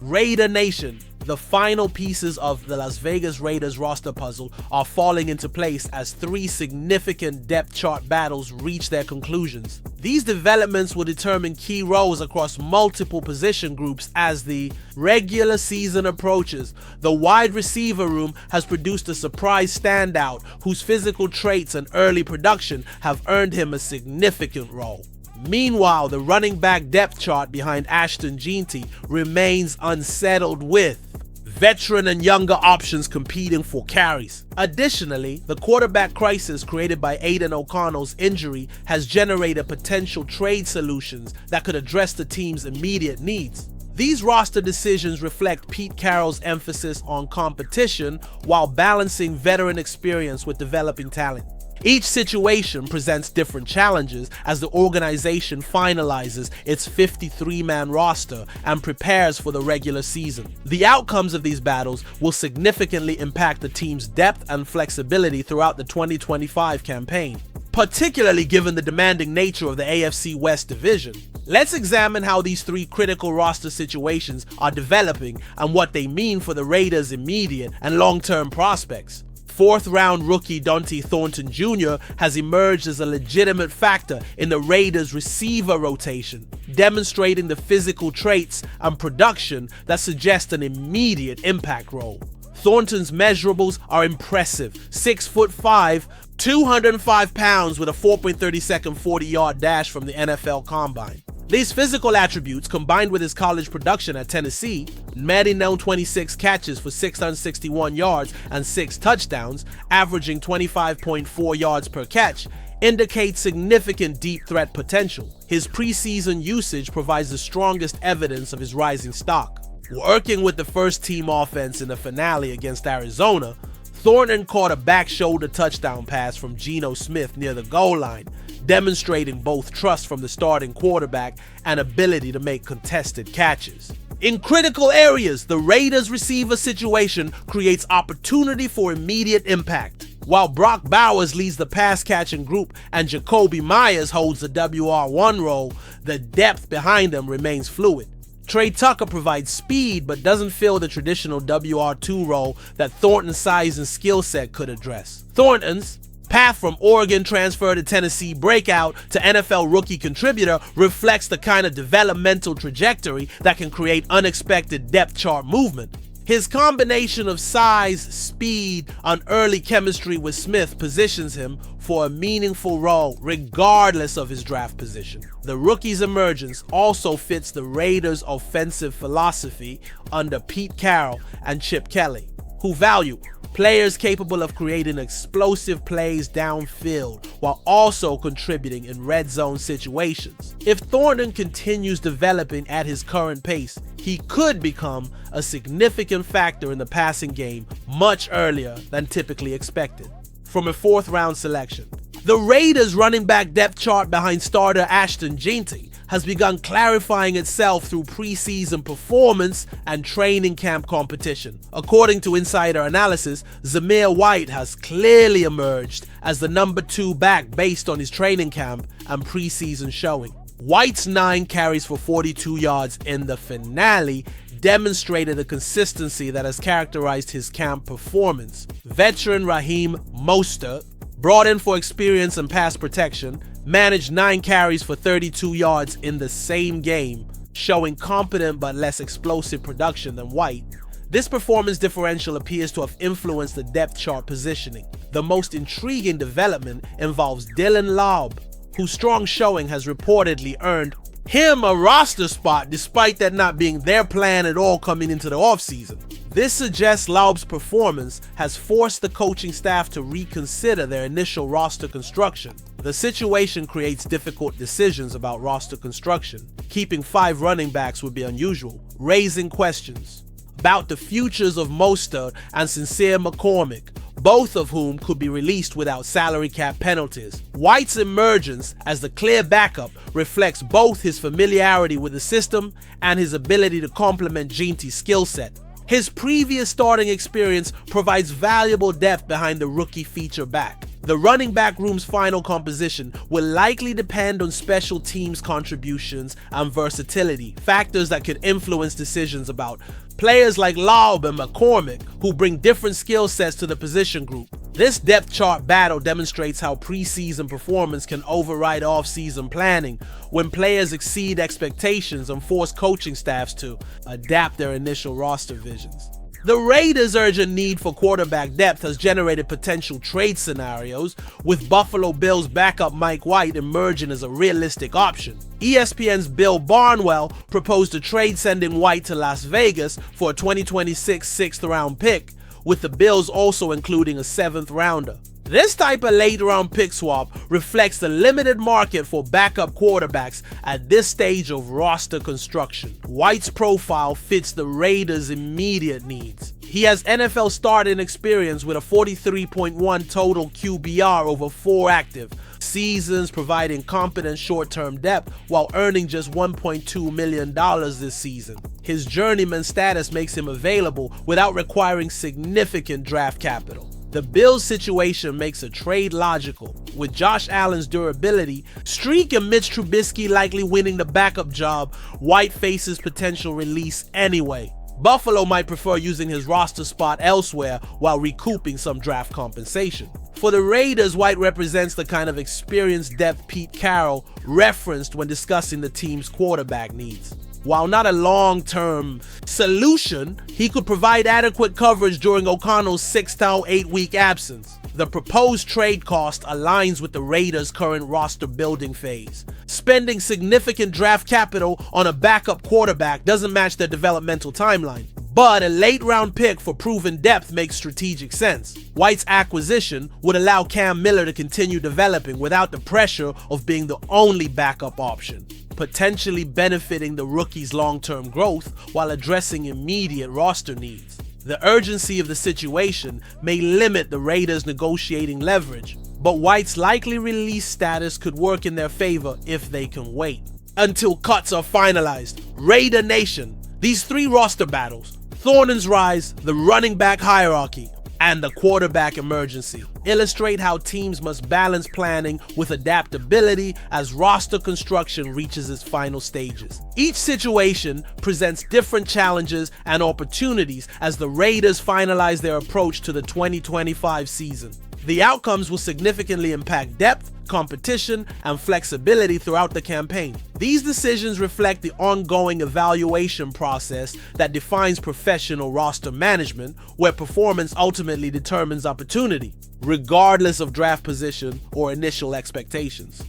Raider Nation, the final pieces of the Las Vegas Raiders roster puzzle are falling into place as three significant depth chart battles reach their conclusions. These developments will determine key roles across multiple position groups as the regular season approaches. The wide receiver room has produced a surprise standout whose physical traits and early production have earned him a significant role. Meanwhile, the running back depth chart behind Ashton Jeanty remains unsettled with veteran and younger options competing for carries. Additionally, the quarterback crisis created by Aiden O'Connell's injury has generated potential trade solutions that could address the team's immediate needs. These roster decisions reflect Pete Carroll's emphasis on competition while balancing veteran experience with developing talent. Each situation presents different challenges as the organization finalizes its 53-man roster and prepares for the regular season. The outcomes of these battles will significantly impact the team's depth and flexibility throughout the 2025 campaign, particularly given the demanding nature of the AFC West division. Let's examine how these three critical roster situations are developing and what they mean for the Raiders' immediate and long-term prospects. Fourth-round rookie Dante Thornton Jr. has emerged as a legitimate factor in the Raiders' receiver rotation, demonstrating the physical traits and production that suggest an immediate impact role. Thornton's measurables are impressive: 6'5", 205 pounds with a 4.30-second 40-yard dash from the NFL Combine. These physical attributes, combined with his college production at Tennessee, netting 26 catches for 661 yards and 6 touchdowns, averaging 25.4 yards per catch, indicate significant deep threat potential. His preseason usage provides the strongest evidence of his rising stock. Working with the first-team offense in the finale against Arizona, Thornton caught a back shoulder touchdown pass from Geno Smith near the goal line, demonstrating both trust from the starting quarterback and ability to make contested catches. In critical areas, the Raiders' receiver situation creates opportunity for immediate impact. While Brock Bowers leads the pass-catching group and Jacoby Myers holds the WR1 role, the depth behind them remains fluid. Trey Tucker provides speed but doesn't fill the traditional WR2 role that Thornton's size and skill set could address. Thornton's path from Oregon transfer to Tennessee breakout to NFL rookie contributor reflects the kind of developmental trajectory that can create unexpected depth chart movement. His combination of size, speed, and early chemistry with Smith positions him for a meaningful role regardless of his draft position. The rookie's emergence also fits the Raiders' offensive philosophy under Pete Carroll and Chip Kelly, who value players capable of creating explosive plays downfield while also contributing in red zone situations. If Thornton continues developing at his current pace, he could become a significant factor in the passing game much earlier than typically expected. From a fourth-round selection, the Raiders' running back depth chart behind starter Ashton Jeanty has begun clarifying itself through preseason performance and training camp competition. According to insider analysis, Zamir White has clearly emerged as the number 2 back based on his training camp and preseason showing. White's 9 carries for 42 yards in the finale demonstrated the consistency that has characterized his camp performance. Veteran Raheem Mostert, brought in for experience and pass protection, managed 9 carries for 32 yards in the same game, showing competent but less explosive production than White. This performance differential appears to have influenced the depth chart positioning. The most intriguing development involves Dylan Laub, whose strong showing has reportedly earned him a roster spot despite that not being their plan at all coming into the offseason. This suggests Laub's performance has forced the coaching staff to reconsider their initial roster construction. The situation creates difficult decisions about roster construction. Keeping 5 running backs would be unusual, raising questions about the futures of Mostert and Sincere McCormick, both of whom could be released without salary cap penalties. White's emergence as the clear backup reflects both his familiarity with the system and his ability to complement Jeanty's skill set. His previous starting experience provides valuable depth behind the rookie feature back. The running back room's final composition will likely depend on special teams contributions and versatility, factors that could influence decisions about players like Laub and McCormick, who bring different skill sets to the position group. This depth chart battle demonstrates how preseason performance can override off-season planning when players exceed expectations and force coaching staffs to adapt their initial roster visions. The Raiders' urgent need for quarterback depth has generated potential trade scenarios, with Buffalo Bills backup Mike White emerging as a realistic option. ESPN's Bill Barnwell proposed a trade sending White to Las Vegas for a 2026 sixth-round pick, with the Bills also including a seventh-rounder. This type of late-round pick swap reflects the limited market for backup quarterbacks at this stage of roster construction. White's profile fits the Raiders' immediate needs. He has NFL starting experience with a 43.1 total QBR over 4 active seasons, providing competent short-term depth while earning just $1.2 million this season. His journeyman status makes him available without requiring significant draft capital. The Bills' situation makes a trade logical, with Josh Allen's durability, streak, and Mitch Trubisky likely winning the backup job. White faces potential release anyway. Buffalo might prefer using his roster spot elsewhere while recouping some draft compensation. For the Raiders, White represents the kind of experienced depth Pete Carroll referenced when discussing the team's quarterback needs. While not a long-term solution, he could provide adequate coverage during O'Connell's 6 to 8-week absence. The proposed trade cost aligns with the Raiders' current roster building phase. Spending significant draft capital on a backup quarterback doesn't match their developmental timeline, but a late-round pick for proven depth makes strategic sense. White's acquisition would allow Cam Miller to continue developing without the pressure of being the only backup option, potentially benefiting the rookie's long-term growth while addressing immediate roster needs. The urgency of the situation may limit the Raiders' negotiating leverage, but White's likely release status could work in their favor if they can wait until cuts are finalized. Raider Nation, these 3 roster battles, Thornton's rise, the running back hierarchy, and the quarterback emergency, illustrate how teams must balance planning with adaptability as roster construction reaches its final stages. Each situation presents different challenges and opportunities as the Raiders finalize their approach to the 2025 season. The outcomes will significantly impact depth, competition, and flexibility throughout the campaign. These decisions reflect the ongoing evaluation process that defines professional roster management, where performance ultimately determines opportunity, regardless of draft position or initial expectations.